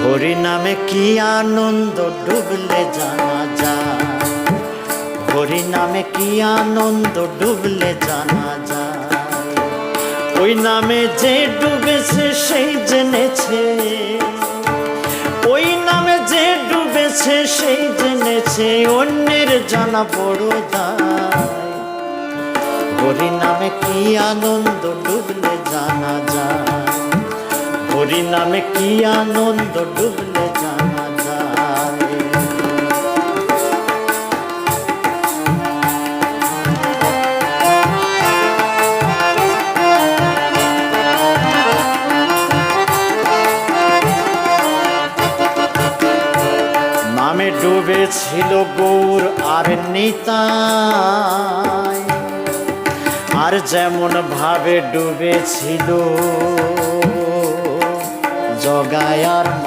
হরি নামে কি আনন্দ ডুবলে জানা যায়, হরি নামে কি আনন্দ ডুবলে জানা যায়। ওই নামে যে ডুবেছে সেই জেনেছে, ওই নামে যে ডুবেছে সেই জেনেছে, অন্যের জানা বড় দায়। হরি নামে কি আনন্দ ডুবলে জানা যায়, হরি নামে কি আনন্দ ডুবলে জানা যায়। নামে ডুবেছিল গৌর আর নিতাই, আর যেমন ভাবে ডুবেছিল জগায় আর